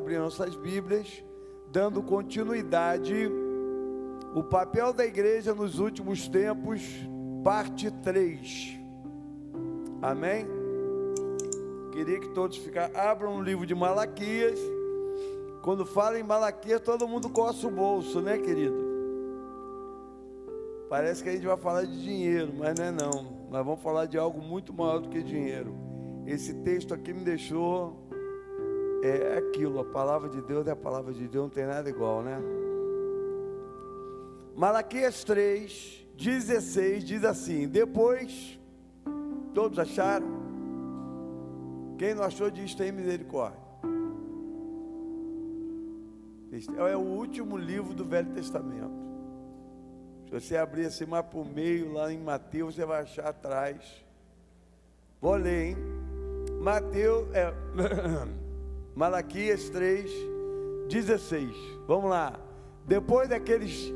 abrir nossas Bíblias, dando continuidade, o papel da igreja nos últimos tempos, parte 3. Amém? Queria que todos abram o livro de Malaquias. Quando fala em Malaquias, todo mundo coça o bolso, né, querido? Parece que a gente vai falar de dinheiro, mas não é não. Nós vamos falar de algo muito maior do que dinheiro. Esse texto aqui me deixou... É aquilo, a palavra de Deus é a palavra de Deus, não tem nada igual, né? Malaquias 3, 16, diz assim: depois, todos acharam? Quem não achou diz: tem misericórdia. Este é o último livro do Velho Testamento. Se você abrir assim mais para o meio, lá em Mateus, você vai achar atrás. Vou ler, hein? Malaquias 3, 16. Vamos lá. Depois aqueles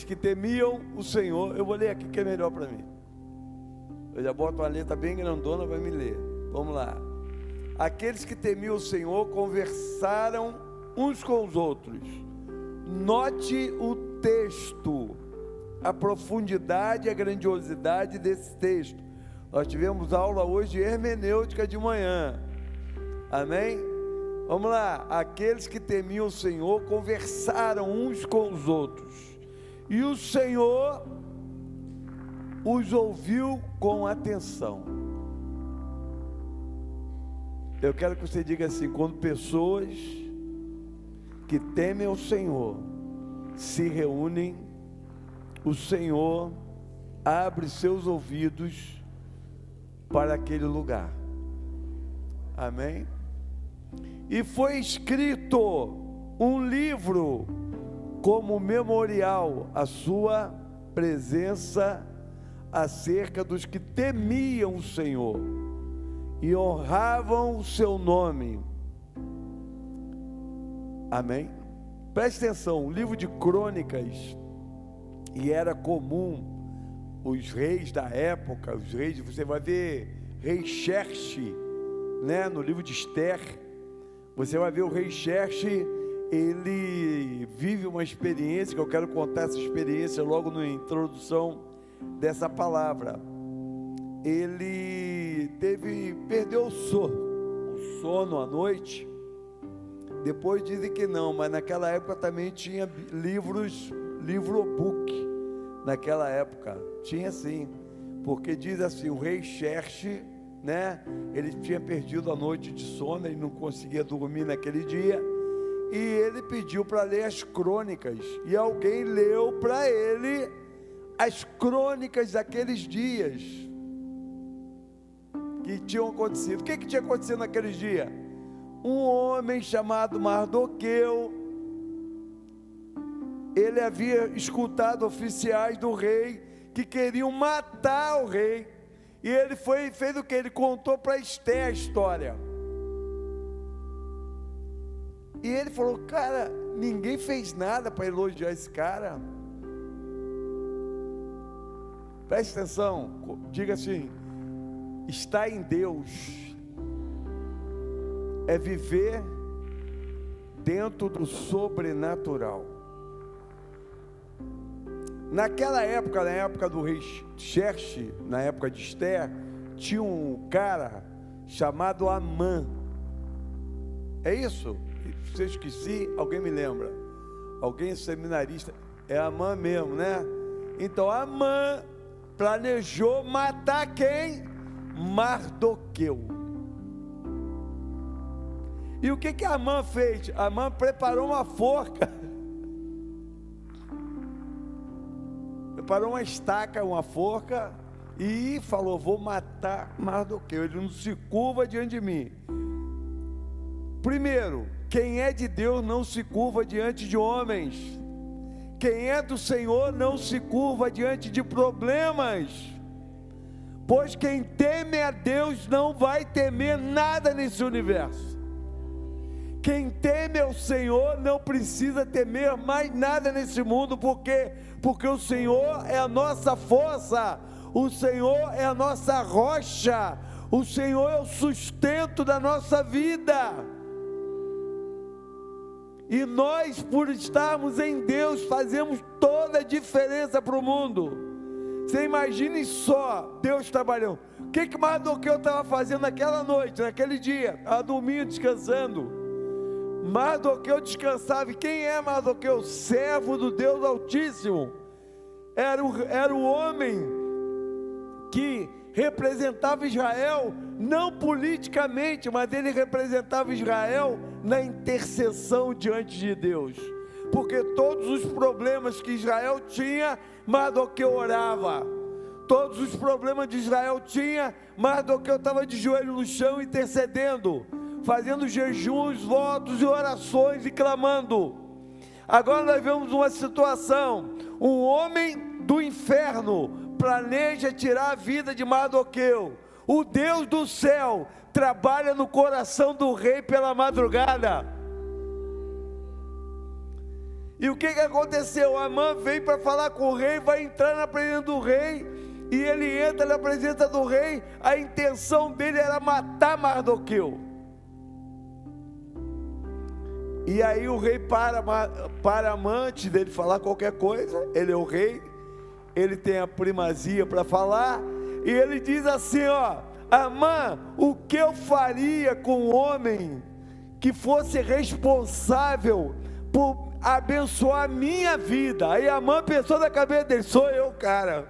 que temiam o Senhor, eu vou ler aqui que é melhor para mim. Eu já boto uma letra bem grandona, vai me ler. Vamos lá. Aqueles que temiam o Senhor conversaram uns com os outros. Note o texto, a profundidade e a grandiosidade desse texto. Nós tivemos aula hoje de hermenêutica de manhã. Amém? Vamos lá. Aqueles que temiam o Senhor conversaram uns com os outros, e o Senhor os ouviu com atenção. Eu quero que você diga assim: quando pessoas que temem o Senhor se reúnem, o Senhor abre seus ouvidos para aquele lugar. Amém? E foi escrito um livro como memorial à sua presença acerca dos que temiam o Senhor e honravam o seu nome. Amém? Preste atenção, o livro de Crônicas, e era comum os reis da época, você vai ver rei Xerxes, né, no livro de Esther, você vai ver o rei Xerxes, ele vive uma experiência, que eu quero contar essa experiência logo na introdução dessa palavra. Ele perdeu o sono à noite. Depois dizem que não, mas naquela época também tinha livro-book, naquela época, tinha sim, porque diz assim, o rei Xerxes, né, ele tinha perdido a noite de sono, ele não conseguia dormir naquele dia, e ele pediu para ler as crônicas, e alguém leu para ele as crônicas daqueles dias que tinham acontecido. O que tinha acontecido naqueles dias? Um homem chamado Mardoqueu, ele havia escutado oficiais do rei que queriam matar o rei, e ele fez o que? Ele contou para Esther a história, e ele falou: cara, ninguém fez nada para elogiar esse cara. Preste atenção, diga assim: estar em Deus é viver dentro do sobrenatural. Naquela época, na época do rei Xerxes, na época de Esther, tinha um cara chamado Amã. É isso? Se eu esqueci, alguém me lembra? Alguém seminarista? É Amã mesmo, né? Então Amã planejou matar quem? Mardoqueu. E o que Amã fez? Amã preparou uma forca, preparou uma estaca, uma forca, e falou: vou matar Mardoqueu, ele não se curva diante de mim. Primeiro, quem é de Deus não se curva diante de homens. Quem é do Senhor não se curva diante de problemas, pois quem teme a Deus não vai temer nada nesse universo. Quem teme ao Senhor não precisa temer mais nada nesse mundo, porque o Senhor é a nossa força, o Senhor é a nossa rocha, o Senhor é o sustento da nossa vida. E nós, por estarmos em Deus, fazemos toda a diferença para o mundo. Você imagine só, Deus trabalhando. O que Mardoqueu estava fazendo naquela noite, naquele dia? Estava dormindo, descansando. Mardoqueu descansava. E quem é Mardoqueu? Servo do Deus Altíssimo. Era o homem que representava Israel, não politicamente, mas ele representava Israel na intercessão diante de Deus, porque todos os problemas que Israel tinha, Mardoqueu orava. Todos os problemas de Israel tinha, Mardoqueu estava de joelho no chão intercedendo, fazendo jejuns, votos e orações e clamando. Agora nós vemos uma situação, um homem do inferno planeja tirar a vida de Mardoqueu. O Deus do céu trabalha no coração do rei pela madrugada. E o que aconteceu? Amã veio para falar com o rei, vai entrar na presença do rei, e ele entra na presença do rei. A intenção dele era matar Mardoqueu. E aí o rei para Amã, antes dele falar qualquer coisa, ele é o rei, ele tem a primazia para falar, e ele diz assim, ó: Amã, o que eu faria com um homem que fosse responsável por abençoar a minha vida? Aí Amã pensou na cabeça dele: sou eu, cara.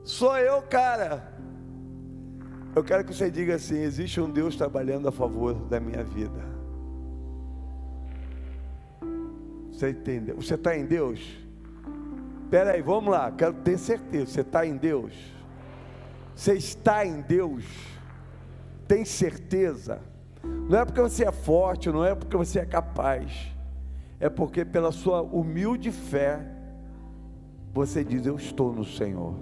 Sou eu, cara. Eu quero que você diga assim: existe um Deus trabalhando a favor da minha vida. Você entendeu? Você está em Deus? Espera aí, vamos lá, quero ter certeza. Você está em Deus? Você está em Deus? Tem certeza? Não é porque você é forte, não é porque você é capaz, é porque pela sua humilde fé, você diz: eu estou no Senhor,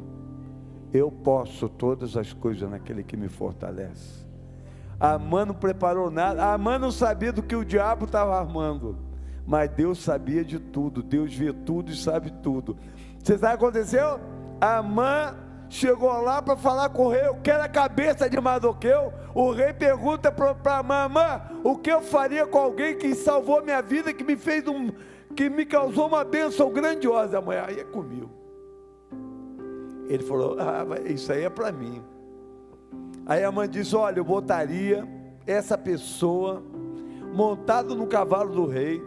eu posso todas as coisas naquele que me fortalece. Amã não preparou nada, Amã não sabia do que o diabo estava armando, mas Deus sabia de tudo. Deus vê tudo e sabe tudo. Você sabe o que aconteceu? Amã chegou lá para falar com o rei: eu quero a cabeça de Mardoqueu. O rei pergunta para Amã: Amã, o que eu faria com alguém que salvou minha vida, que me causou uma bênção grandiosa? Amã: aí é comigo. Ele falou: isso aí é para mim. Aí Amã disse: olha, eu botaria essa pessoa montado no cavalo do rei,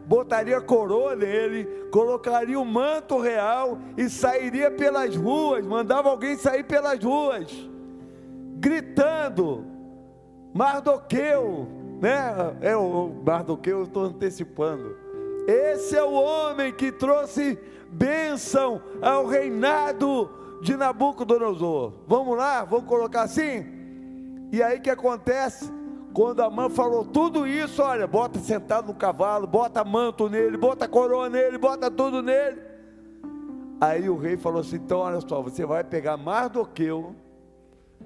botaria a coroa nele, colocaria o manto real e sairia pelas ruas, mandava alguém sair pelas ruas, gritando: Mardoqueu, Mardoqueu, eu estou antecipando, esse é o homem que trouxe bênção ao reinado de Nabucodonosor. Vamos lá, vamos colocar assim? E aí o que acontece? Quando Amã falou tudo isso, olha, bota sentado no cavalo, bota manto nele, bota coroa nele, bota tudo nele. Aí o rei falou assim: então olha só, você vai pegar Mardoqueu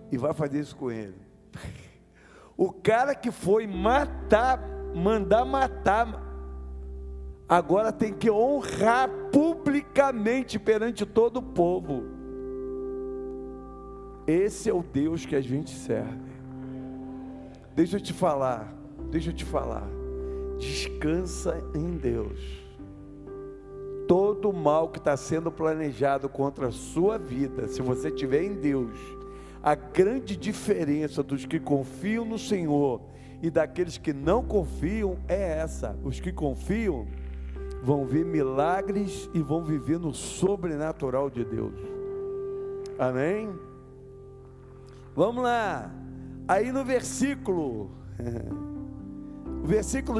e vai fazer isso com ele. O cara que foi mandar matar, agora tem que honrar publicamente perante todo o povo. Esse é o Deus que a gente serve. Deixa eu te falar, descansa em Deus. Todo mal que está sendo planejado contra a sua vida, se você estiver em Deus, a grande diferença dos que confiam no Senhor e daqueles que não confiam é essa: os que confiam vão ver milagres e vão viver no sobrenatural de Deus. Amém? Vamos lá. Aí no versículo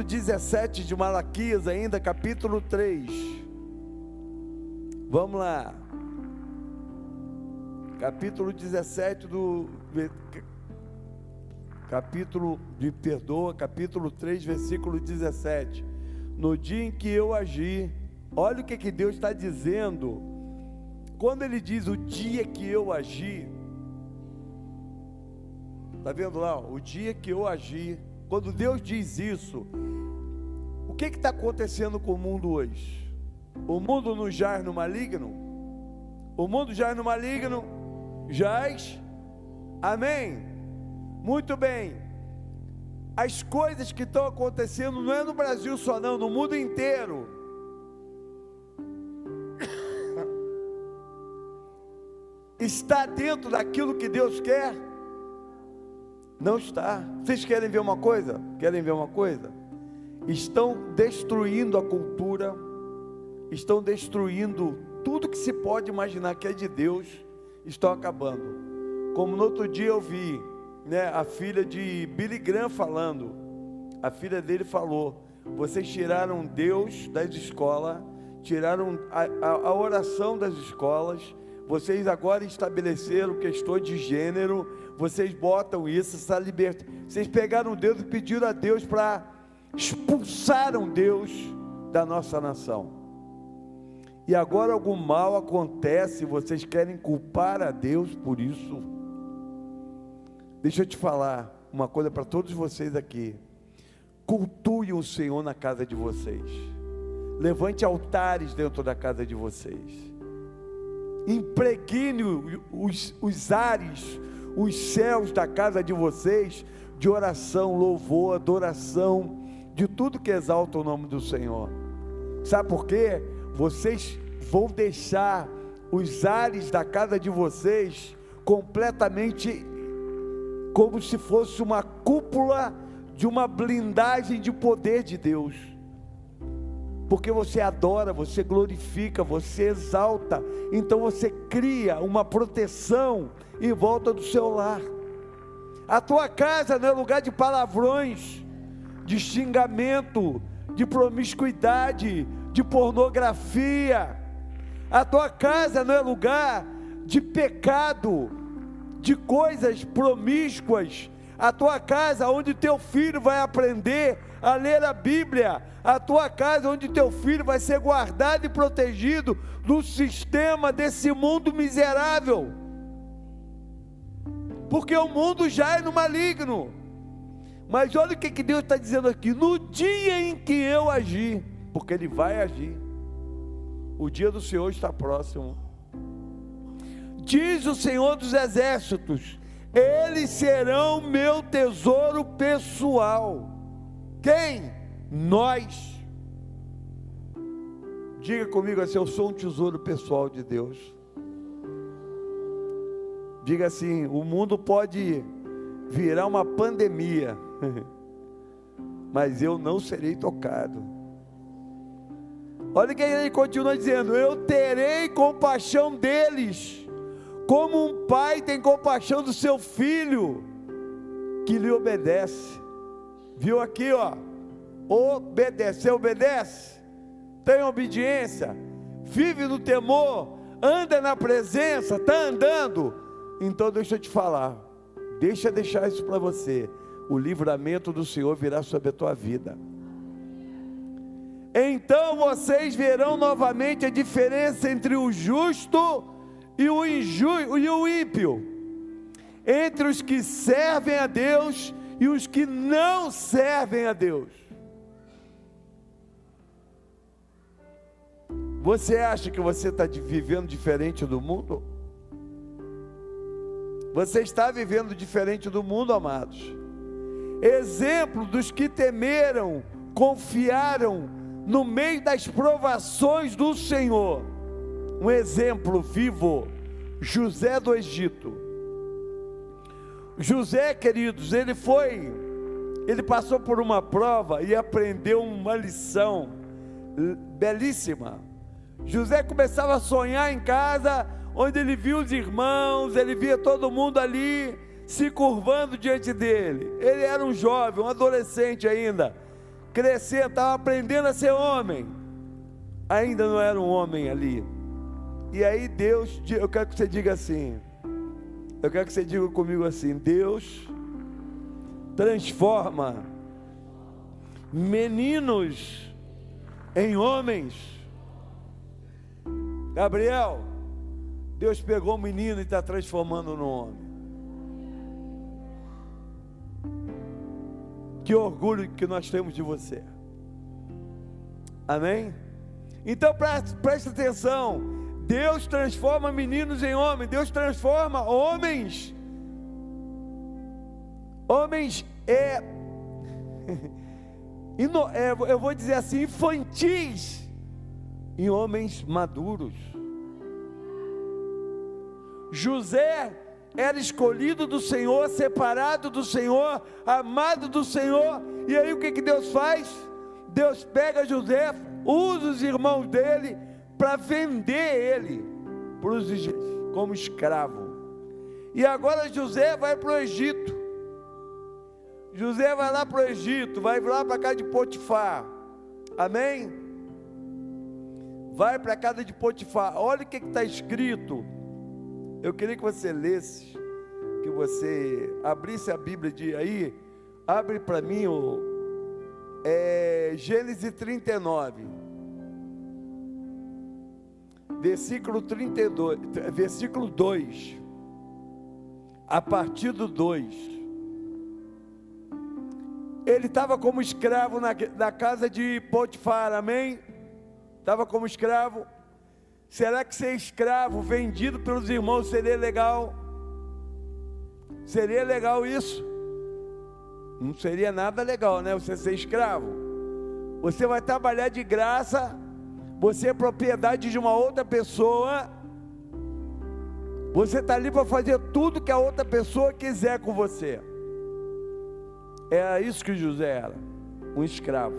17 de Malaquias ainda, capítulo 3. Vamos lá. Capítulo 17 capítulo 3, versículo 17. No dia em que eu agi, olha o que Deus está dizendo. Quando ele diz o dia que eu agi, está vendo lá? O dia que eu agi. Quando Deus diz isso, o que está acontecendo com o mundo hoje? O mundo não jaz no maligno? O mundo jaz no maligno? Jaz? Amém? Muito bem. as coisas que estão acontecendo, não é no Brasil só não, no mundo inteiro. Está dentro daquilo que Deus quer? Não está. Vocês querem ver uma coisa? Querem ver uma coisa? Estão destruindo a cultura, estão destruindo tudo que se pode imaginar que é de Deus, estão acabando. Como no outro dia eu vi, né, a filha de Billy Graham falando, a filha dele falou: vocês tiraram Deus das escolas, tiraram a oração das escolas, vocês agora estabeleceram questões de gênero, vocês botam isso, essa liberdade, vocês pegaram Deus e pediram a Deus para expulsaram Deus da nossa nação. E agora algum mal acontece, vocês querem culpar a Deus por isso? Deixa eu te falar uma coisa para todos vocês aqui: cultuem o Senhor na casa de vocês, levante altares dentro da casa de vocês, impregne os ares, os céus da casa de vocês de oração, louvor, adoração, de tudo que exalta o nome do Senhor. Sabe por quê? Vocês vão deixar os ares da casa de vocês completamente como se fosse uma cúpula de uma blindagem de poder de Deus, porque você adora, você glorifica, você exalta, então você cria uma proteção em volta do seu lar. A tua casa não é lugar de palavrões, de xingamento, de promiscuidade, de pornografia. A tua casa não é lugar de pecado, de coisas promíscuas. A tua casa onde teu filho vai aprender a ler a Bíblia. A tua casa onde teu filho vai ser guardado e protegido do sistema desse mundo miserável, porque o mundo já é no maligno. Mas olha o que Deus está dizendo aqui: no dia em que eu agir, porque Ele vai agir, o dia do Senhor está próximo. Diz o Senhor dos Exércitos: eles serão meu tesouro pessoal. Quem? Nós. Diga comigo assim: eu sou um tesouro pessoal de Deus. Diga assim: o mundo pode virar uma pandemia, mas eu não serei tocado. Olha o que ele continua dizendo: eu terei compaixão deles, como um pai tem compaixão do seu filho, que lhe obedece. Viu aqui, ó, obedece. Você obedece? Tem obediência? Vive no temor? Anda na presença? Está andando? Então deixa eu te falar, deixar isso para você: o livramento do Senhor virá sobre a tua vida. Então vocês verão novamente a diferença entre o justo e o injusto e o ímpio, entre os que servem a Deus e os que não servem a Deus. Você acha que você está vivendo diferente do mundo? Você está vivendo diferente do mundo, amados. Exemplo dos que temeram, confiaram no meio das provações do Senhor. Um exemplo vivo: José do Egito. José, queridos, ele passou por uma prova e aprendeu uma lição belíssima. José começava a sonhar em casa, onde ele via os irmãos, ele via todo mundo ali se curvando diante dele. Ele era um jovem, um adolescente ainda, crescendo, estava aprendendo a ser homem, ainda não era um homem ali. E aí Deus, eu quero que você diga assim, eu quero que você diga comigo assim: Deus transforma meninos em homens. Gabriel, Deus pegou um menino e está transformando no homem. Que orgulho que nós temos de você. Amém? Então preste atenção: Deus transforma meninos em homens. Deus transforma homens eu vou dizer assim, infantis em homens maduros. José era escolhido do Senhor, separado do Senhor, amado do Senhor. E aí o que Deus faz? Deus pega José, usa os irmãos dele para vender ele para os egípcios como escravo. E agora José vai para o Egito. José vai lá para o Egito, vai lá para a casa de Potifar. Amém? Vai para a casa de Potifar. Olha o que está escrito. Eu queria que você lesse, que você abrisse a Bíblia aí. Abre para mim Gênesis 39, versículo 32, versículo 2, a partir do 2. Ele estava como escravo na casa de Potifar, amém? Estava como escravo. Será que ser escravo, vendido pelos irmãos, seria legal? Seria legal isso? Não seria nada legal, né? Você ser escravo. Você vai trabalhar de graça, você é propriedade de uma outra pessoa, você está ali para fazer tudo que a outra pessoa quiser com você. Era isso que José era, um escravo.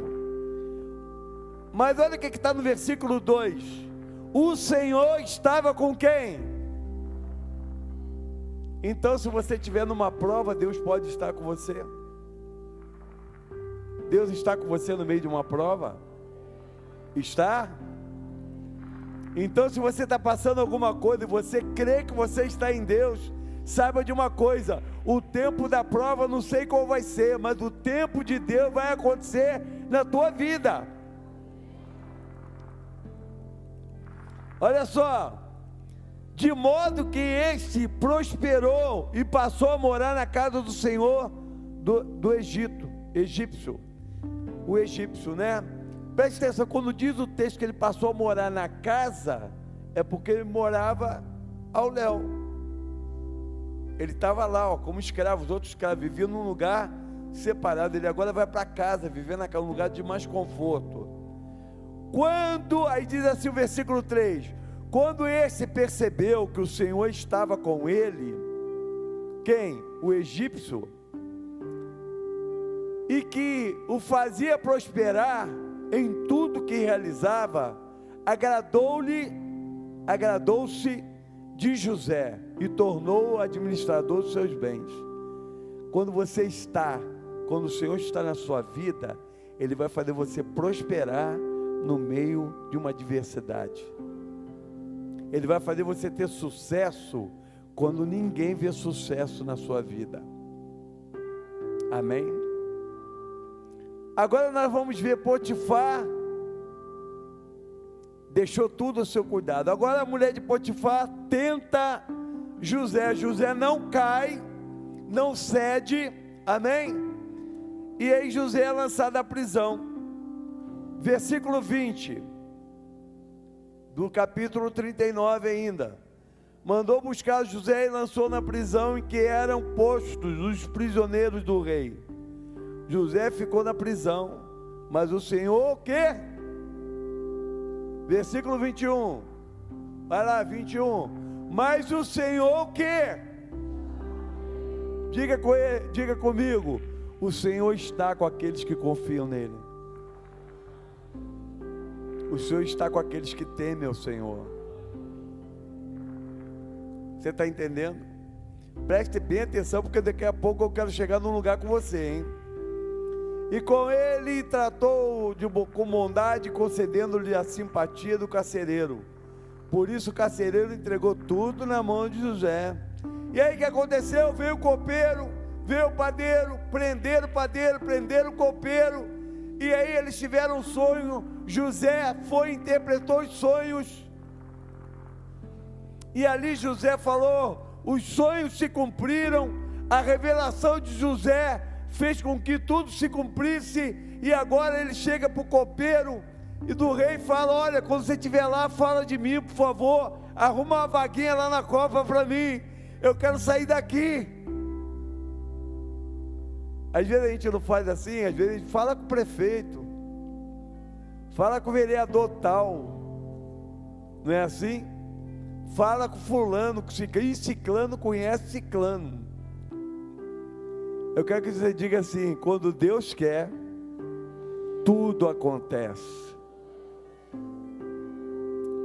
Mas olha o que está no versículo 2: o Senhor estava com quem? Então, se você estiver numa prova, Deus pode estar com você. Deus está com você no meio de uma prova? Está? Então, se você está passando alguma coisa e você crê que você está em Deus, saiba de uma coisa: o tempo da prova não sei qual vai ser, mas o tempo de Deus vai acontecer na tua vida. Olha só, de modo que este prosperou e passou a morar na casa do Senhor do egípcio, o egípcio, né? Preste atenção, quando diz o texto que ele passou a morar na casa, é porque ele morava ao léu. Ele estava lá, como escravo. Os outros escravos viviam num lugar separado. Ele agora vai para casa, viver naquele lugar de mais conforto. Aí diz assim o versículo 3: quando esse percebeu que o Senhor estava com ele, quem? O egípcio, e que o fazia prosperar em tudo que realizava, agradou-se de José e tornou-o administrador dos seus bens. Quando o Senhor está na sua vida, Ele vai fazer você prosperar no meio de uma adversidade. Ele vai fazer você ter sucesso quando ninguém vê sucesso na sua vida. Amém? Agora nós vamos ver Potifar. Deixou tudo ao seu cuidado. Agora a mulher de Potifar tenta José. José não cai, não cede. Amém? E aí José é lançado da prisão. Versículo 20 do capítulo 39 ainda. Mandou buscar José e lançou na prisão em que eram postos os prisioneiros do rei. José ficou na prisão, mas o Senhor o quê? Versículo 21. Vai lá, 21. Mas o Senhor o quê? Diga comigo. O Senhor está com aqueles que confiam nele. O Senhor está com aqueles que temem ao Senhor. Você está entendendo? Preste bem atenção, porque daqui a pouco eu quero chegar num lugar com você, hein? E com ele tratou com bondade, concedendo-lhe a simpatia do carcereiro. Por isso o carcereiro entregou tudo na mão de José. E aí o que aconteceu? Veio o copeiro, veio o padeiro, prenderam o padeiro, prenderam o copeiro. E aí eles tiveram um sonho. José foi e interpretou os sonhos. E ali José falou, os sonhos se cumpriram. A revelação de José fez com que tudo se cumprisse. E agora ele chega para o copeiro e do rei e fala, olha, quando você estiver lá, fala de mim, por favor, arruma uma vaguinha lá na copa para mim, eu quero sair daqui. Às vezes a gente não faz assim, às vezes a gente fala com o prefeito, fala com o vereador tal, não é assim? Fala com fulano, e ciclano conhece ciclano. Eu quero que você diga assim: quando Deus quer, tudo acontece.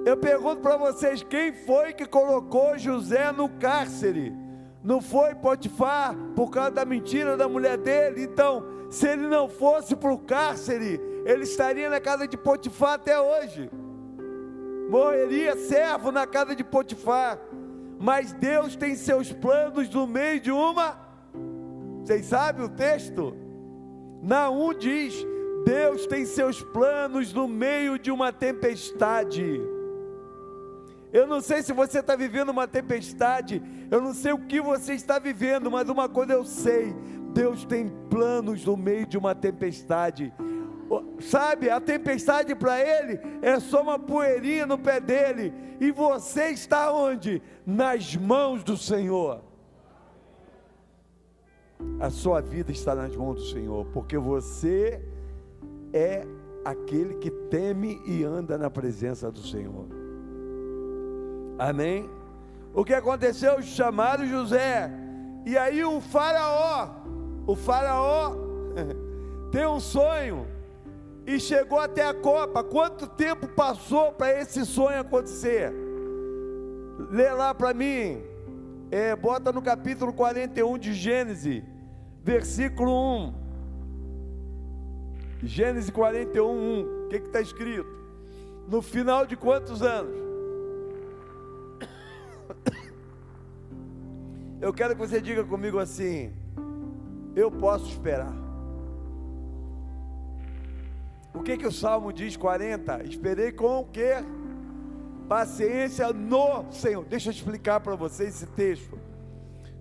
Eu pergunto para vocês, quem foi que colocou José no cárcere? Não foi Potifar, por causa da mentira da mulher dele? Então, se ele não fosse para o cárcere, ele estaria na casa de Potifar até hoje, morreria servo na casa de Potifar. Mas Deus tem seus planos no meio de uma... Vocês sabem o texto? Naum diz: Deus tem seus planos no meio de uma tempestade. Eu não sei se você está vivendo uma tempestade, eu não sei o que você está vivendo, mas uma coisa eu sei: Deus tem planos no meio de uma tempestade. Sabe, a tempestade para Ele é só uma poeirinha no pé dele, e você está onde? Nas mãos do Senhor. A sua vida está nas mãos do Senhor, porque você é aquele que teme e anda na presença do Senhor. Amém? O que aconteceu? Chamaram José, e aí o faraó tem um sonho, e chegou até a copa. Quanto tempo passou para esse sonho acontecer? Lê lá para mim, bota no capítulo 41 de Gênesis, versículo 1, Gênesis 41, 1, o que está escrito? No final de quantos anos? Eu quero que você diga comigo assim: eu posso esperar. O que o Salmo diz, 40? Esperei com o quê? Paciência no Senhor. Deixa eu explicar para você esse texto.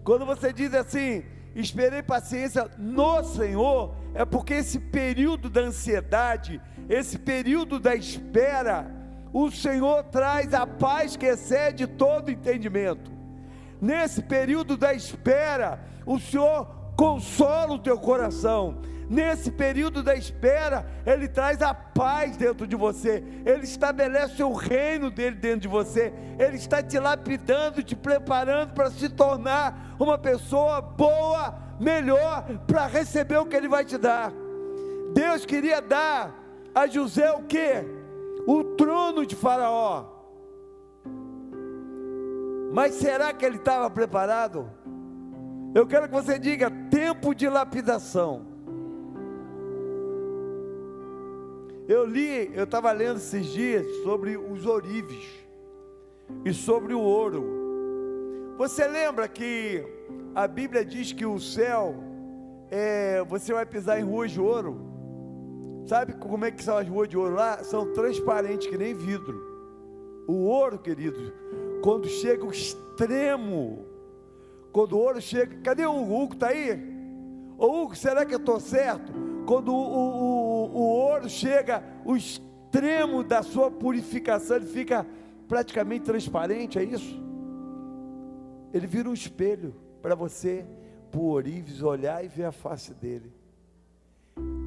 Quando você diz assim, esperei paciência no Senhor, é porque esse período da ansiedade, esse período da espera, o Senhor traz a paz que excede todo entendimento. Nesse período da espera, o Senhor consola o teu coração. Nesse período da espera, Ele traz a paz dentro de você, Ele estabelece o reino dEle dentro de você, Ele está te lapidando, te preparando para se tornar uma pessoa boa, melhor, para receber o que Ele vai te dar. Deus queria dar a José o quê? O trono de Faraó. Mas será que ele estava preparado? Eu quero que você diga: tempo de lapidação. Eu estava lendo esses dias sobre os ourives e sobre o ouro. Você lembra que a Bíblia diz que o céu, você vai pisar em ruas de ouro? Sabe como é que são as ruas de ouro lá? São transparentes que nem vidro. O ouro, queridos, quando chega o extremo, quando o ouro chega... Cadê o Hugo? Está aí? Ô Hugo, será que eu estou certo? Quando o ouro chega o extremo da sua purificação, ele fica praticamente transparente, é isso? Ele vira um espelho para você, por ourives, olhar e ver a face dele.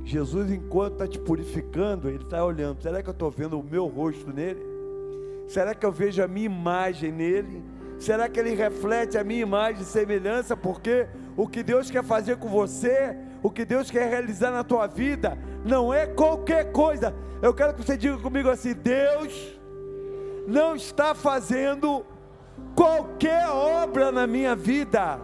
Jesus, enquanto está te purificando, Ele está olhando: será que eu estou vendo o meu rosto nele? Será que eu vejo a minha imagem nele? Será que ele reflete a minha imagem e semelhança? Porque o que Deus quer fazer com você, o que Deus quer realizar na tua vida, não é qualquer coisa. Eu quero que você diga comigo assim: Deus não está fazendo qualquer obra na minha vida.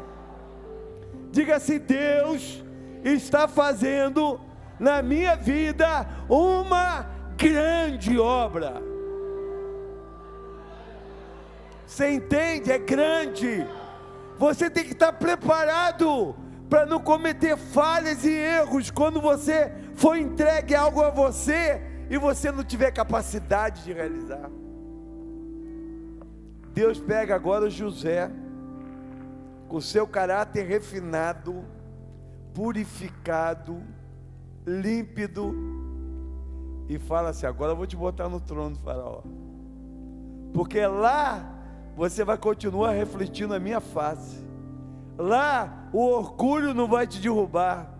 Diga assim: Deus está fazendo na minha vida uma grande obra. Você entende? É grande. Você tem que estar preparado para não cometer falhas e erros quando você for entregue algo a você e você não tiver capacidade de realizar. Deus pega agora José, com seu caráter refinado, purificado, límpido, e fala assim: agora eu vou te botar no trono do faraó, porque lá você vai continuar refletindo a minha face. Lá o orgulho não vai te derrubar.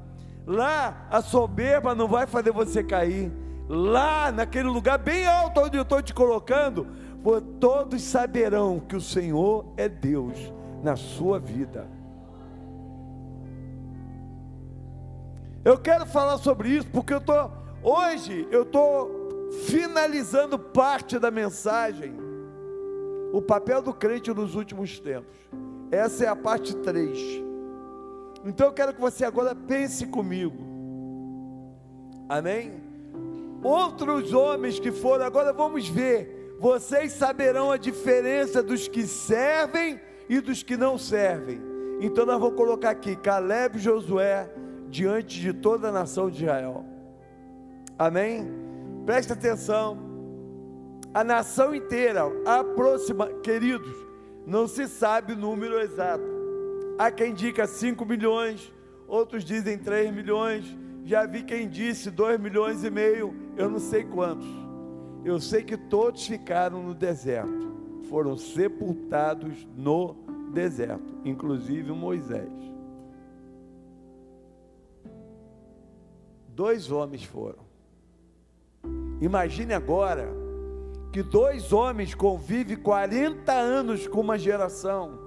Lá a soberba não vai fazer você cair. Lá naquele lugar bem alto onde eu estou te colocando, todos saberão que o Senhor é Deus na sua vida. Eu quero falar sobre isso porque hoje eu estou finalizando parte da mensagem, o papel do crente nos últimos tempos. Essa é a parte 3. Então eu quero que você agora pense comigo. Amém? Outros homens que foram, agora vamos ver. Vocês saberão a diferença dos que servem e dos que não servem. Então nós vamos colocar aqui Caleb e Josué diante de toda a nação de Israel. Amém? Presta atenção. A nação inteira, queridos, não se sabe o número exato. Há quem diga 5 milhões, outros dizem 3 milhões, já vi quem disse 2,5 milhões, eu não sei quantos. Eu sei que todos ficaram no deserto, foram sepultados no deserto, inclusive Moisés. 2 homens foram. Imagine agora que 2 homens convivem 40 anos com uma geração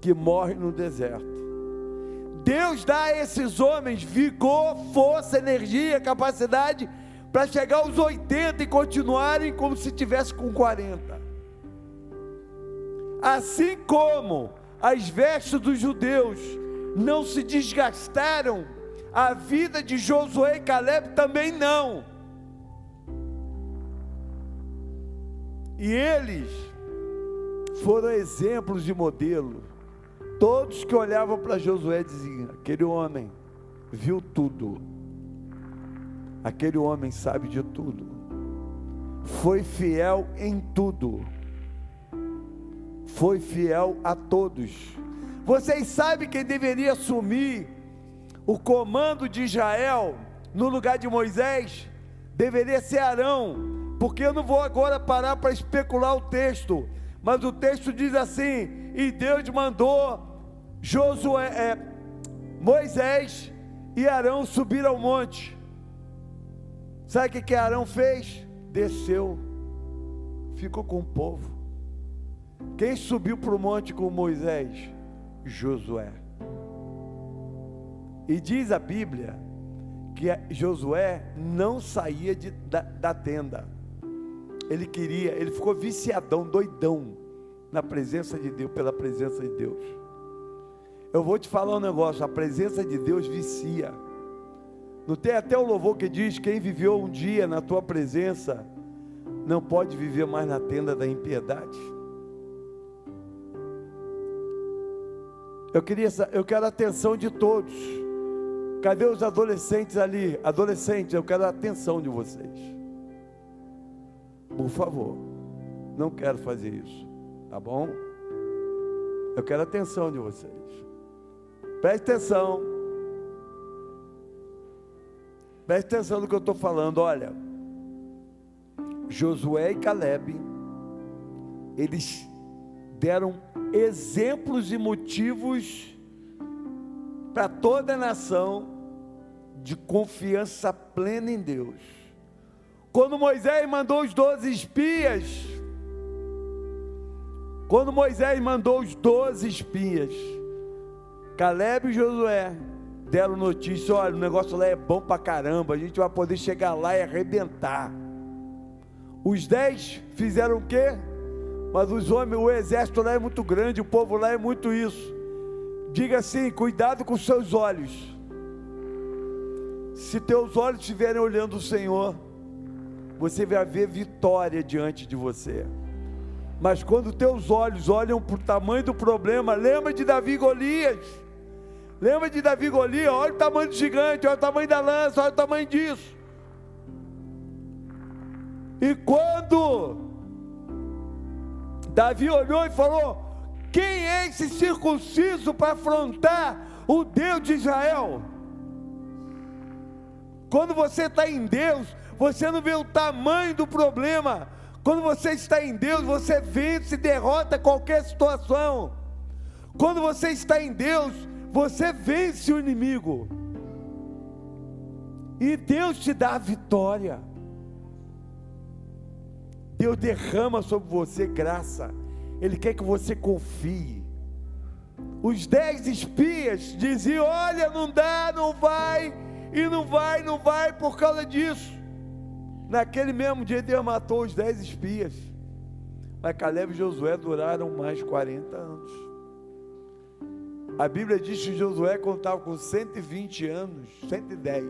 que morre no deserto. Deus dá a esses homens vigor, força, energia, capacidade para chegar aos 80 e continuarem como se tivesse com 40. Assim como as vestes dos judeus não se desgastaram, a vida de Josué e Caleb também não. E eles foram exemplos de modelo. Todos que olhavam para Josué diziam: aquele homem viu tudo, aquele homem sabe de tudo, foi fiel em tudo, foi fiel a todos. Vocês sabem quem deveria assumir o comando de Israel no lugar de Moisés? Deveria ser Arão, porque eu não vou agora parar para especular o texto, mas o texto diz assim: e Deus mandou Moisés e Arão subir ao monte. Sabe o que Arão fez? Desceu, ficou com o povo. Quem subiu para o monte com Moisés? Josué. E diz a Bíblia que Josué não saía da tenda. Ele ficou viciadão, doidão na presença de Deus, pela presença de Deus. Eu vou te falar um negócio: a presença de Deus vicia. Não tem até o louvor que diz: quem viveu um dia na tua presença não pode viver mais na tenda da impiedade. Eu quero a atenção de todos. Cadê os adolescentes ali? Adolescentes, eu quero a atenção de vocês. Por favor, não quero fazer isso, tá bom? Eu quero a atenção de vocês. Preste atenção. Preste atenção no que eu estou falando. Olha, Josué e Caleb, eles deram exemplos e motivos para toda a nação de confiança plena em Deus. Quando Moisés mandou os 12 espias, Caleb e Josué deram notícia: olha, o negócio lá é bom pra caramba, a gente vai poder chegar lá e arrebentar. Os 10 fizeram o quê? Mas os homens, o exército lá é muito grande, o povo lá é muito isso. Diga assim: cuidado com os seus olhos. Se teus olhos estiverem olhando o Senhor, você vai ver vitória diante de você. Mas quando teus olhos olham para o tamanho do problema, lembra de Davi e Golias. Lembra de Davi e Golias? Olha o tamanho do gigante, olha o tamanho da lança, olha o tamanho disso. E quando Davi olhou e falou: quem é esse circunciso para afrontar o Deus de Israel? Quando você está em Deus, você não vê o tamanho do problema. Quando você está em Deus, você vence e derrota qualquer situação. Quando você está em Deus, você vence o inimigo. E Deus te dá a vitória. Deus derrama sobre você graça. Ele quer que você confie. Os 10 espias diziam: olha, não dá, não vai, e não vai por causa disso. Naquele mesmo dia Deus matou os 10 espias. Mas Caleb e Josué duraram mais 40 anos. A Bíblia diz que Josué contava com 120 anos, 110.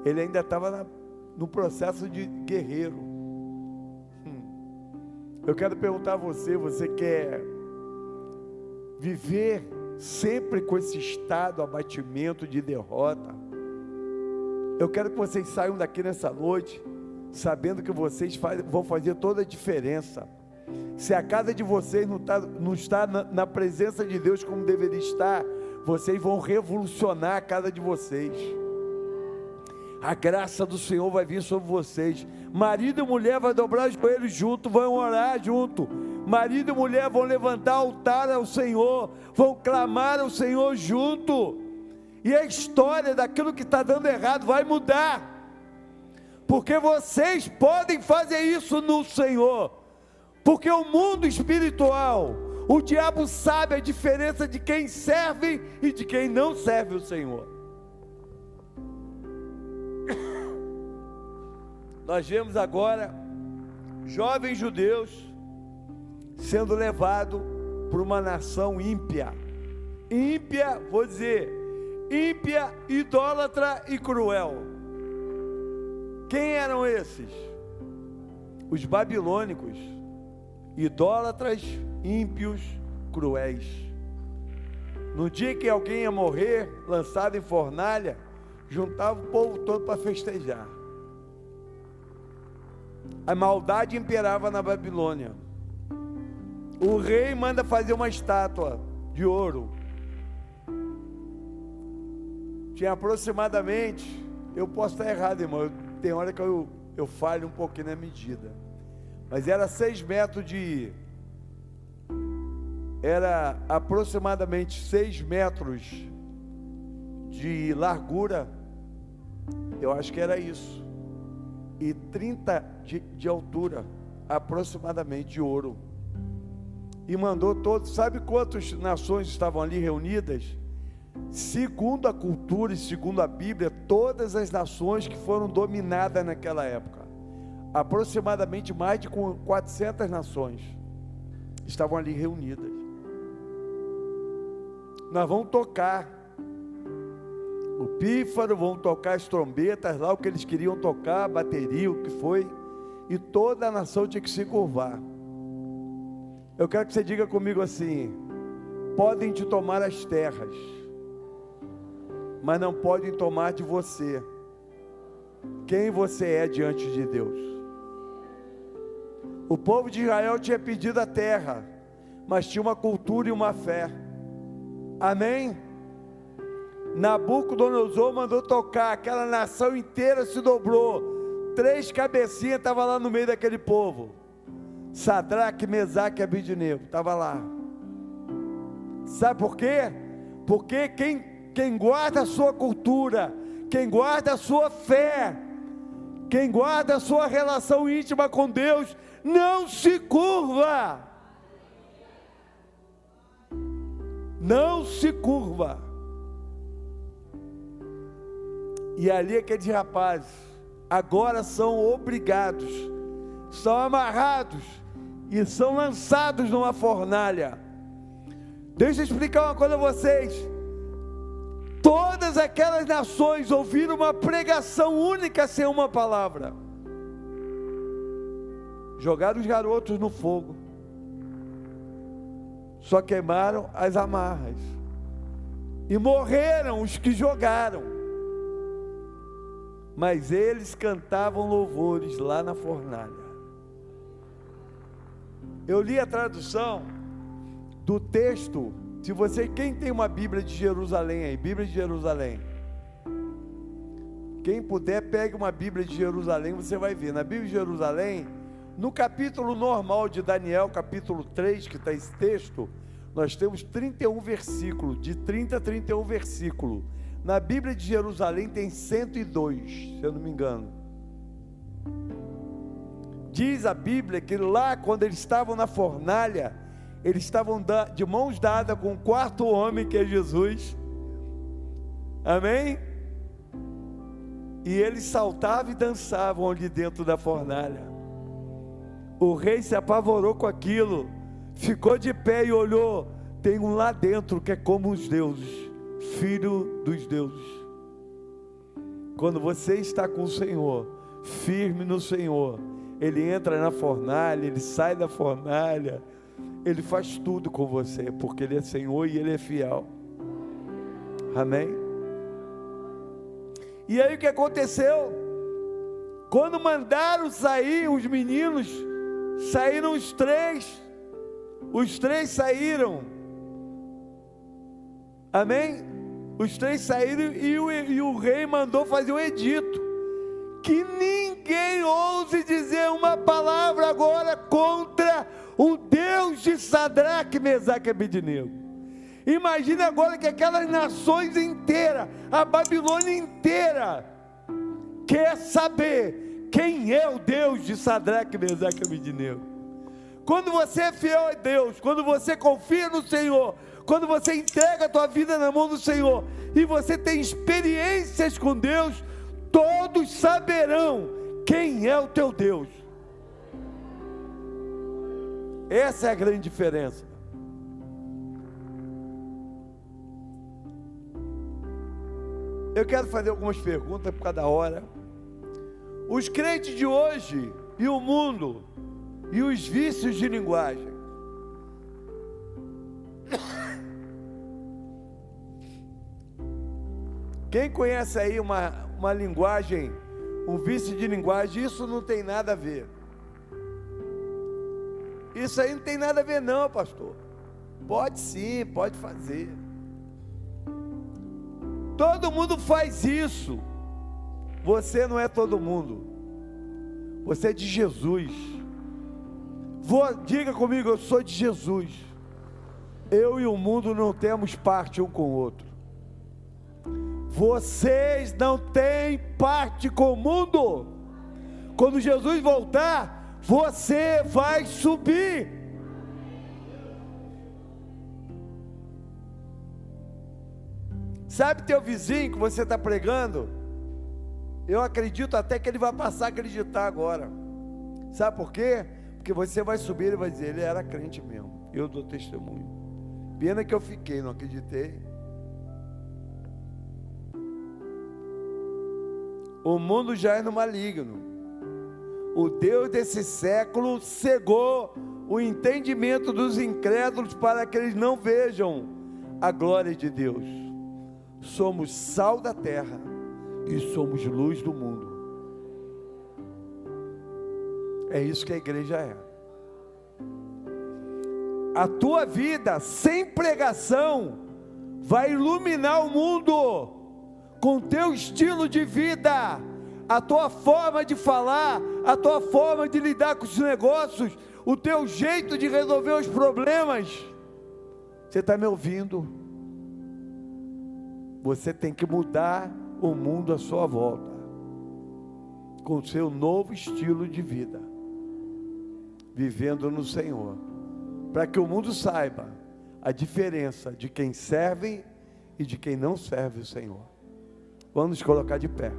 Ele ainda estava no processo de guerreiro. Eu quero perguntar a você: você quer viver sempre com esse estado, abatimento, de derrota? Eu quero que vocês saiam daqui nessa noite sabendo que vocês vão fazer toda a diferença. Se a casa de vocês não está na presença de Deus como deveria estar, vocês vão revolucionar a casa de vocês. A graça do Senhor vai vir sobre vocês. Marido e mulher vão dobrar os joelhos junto, vão orar junto. Marido e mulher vão levantar altar ao Senhor, vão clamar ao Senhor junto. E a história daquilo que está dando errado vai mudar. Porque vocês podem fazer isso no Senhor. Porque o mundo espiritual, o diabo sabe a diferença de quem serve e de quem não serve o Senhor. Nós vemos agora jovens judeus sendo levados para uma nação ímpia. Ímpia, vou dizer, ímpia, idólatra e cruel. Quem eram esses? Os babilônicos, idólatras, ímpios, cruéis. No dia que alguém ia morrer, lançado em fornalha, juntava o povo todo para festejar. A maldade imperava na Babilônia. O rei manda fazer uma estátua de ouro. Tinha aproximadamente, eu posso estar errado, irmão, tem hora que eu falho um pouquinho na medida, mas era 6 metros era aproximadamente 6 metros de largura, eu acho que era isso, e 30 de altura, aproximadamente, de ouro. E mandou todos, sabe quantas nações estavam ali reunidas? Segundo a cultura e segundo a Bíblia, todas as nações que foram dominadas naquela época, aproximadamente mais de 400 nações, estavam ali reunidas. Nós vamos tocar o pífaro, vão tocar as trombetas lá, o que eles queriam tocar, a bateria, o que foi, e toda a nação tinha que se curvar. Eu quero que você diga comigo assim: podem te tomar as terras, mas não podem tomar de você quem você é diante de Deus. O povo de Israel tinha pedido a terra, mas tinha uma cultura e uma fé. Amém? Nabucodonosor mandou tocar, aquela nação inteira se dobrou, 3 cabecinhas estavam lá no meio daquele povo. Sadraque, Mesaque e Abednego estavam lá. Sabe por quê? Porque quem guarda a sua cultura, quem guarda a sua fé, quem guarda a sua relação íntima com Deus, não se curva. Não se curva. E ali aqueles rapazes agora são obrigados, são amarrados e são lançados numa fornalha. Deixa eu explicar uma coisa a vocês. Todas aquelas nações ouviram uma pregação única sem uma palavra. Jogaram os garotos no fogo, só queimaram as amarras, e morreram os que jogaram. Mas eles cantavam louvores lá na fornalha. Eu li a tradução do texto. Se você, quem tem uma Bíblia de Jerusalém aí, Bíblia de Jerusalém, quem puder, pegue uma Bíblia de Jerusalém, você vai ver, na Bíblia de Jerusalém, no capítulo normal de Daniel, capítulo 3, que está esse texto, nós temos 31 versículos, de 30 a 31 versículos. Na Bíblia de Jerusalém tem 102, se eu não me engano. Diz a Bíblia que lá, quando eles estavam na fornalha, eles estavam de mãos dadas com o quarto homem, que é Jesus. Amém? E eles saltavam e dançavam ali dentro da fornalha. O rei se apavorou com aquilo, ficou de pé e olhou. Tem um lá dentro que é como os deuses, filho dos deuses. Quando você está com o Senhor, firme no Senhor, Ele entra na fornalha, Ele sai da fornalha, Ele faz tudo com você, porque Ele é Senhor e Ele é fiel. Amém? E aí o que aconteceu? Quando mandaram sair os meninos, saíram os três saíram. Amém? Os três saíram e o rei mandou fazer um edito, que ninguém ouse dizer uma palavra agora contra o Deus de Sadraque, Mesaque e Abednego. Imagina agora que aquelas nações inteiras, a Babilônia inteira, quer saber quem é o Deus de Sadraque, Mesaque e Abednego. Quando você é fiel a Deus, quando você confia no Senhor, quando você entrega a tua vida na mão do Senhor, e você tem experiências com Deus, todos saberão quem é o teu Deus. Essa é a grande diferença. Eu quero fazer algumas perguntas por cada hora. Os crentes de hoje e o mundo e os vícios de linguagem. Quem conhece aí uma linguagem, um vício de linguagem, isso não tem nada a ver. Isso aí não tem nada a ver não, pastor. Pode sim, pode fazer. Todo mundo faz isso. Você não é todo mundo. Você é de Jesus. Diga comigo, eu sou de Jesus. Eu e o mundo não temos parte um com o outro. Vocês não têm parte com o mundo. Quando Jesus voltar, você vai subir. Sabe teu vizinho que você está pregando? Eu acredito até que ele vai passar a acreditar agora. Sabe por quê? Porque você vai subir e ele vai dizer, ele era crente mesmo. Eu dou testemunho. Pena que eu fiquei, não acreditei. O mundo já é no maligno. O Deus desse século cegou o entendimento dos incrédulos para que eles não vejam a glória de Deus. Somos sal da terra e somos luz do mundo. É isso que a igreja é. A tua vida sem pregação vai iluminar o mundo com o teu estilo de vida, a tua forma de falar, a tua forma de lidar com os negócios, o teu jeito de resolver os problemas. Você está me ouvindo? Você tem que mudar o mundo à sua volta, com o seu novo estilo de vida, vivendo no Senhor, para que o mundo saiba a diferença de quem serve e de quem não serve o Senhor. Vamos nos colocar de pé.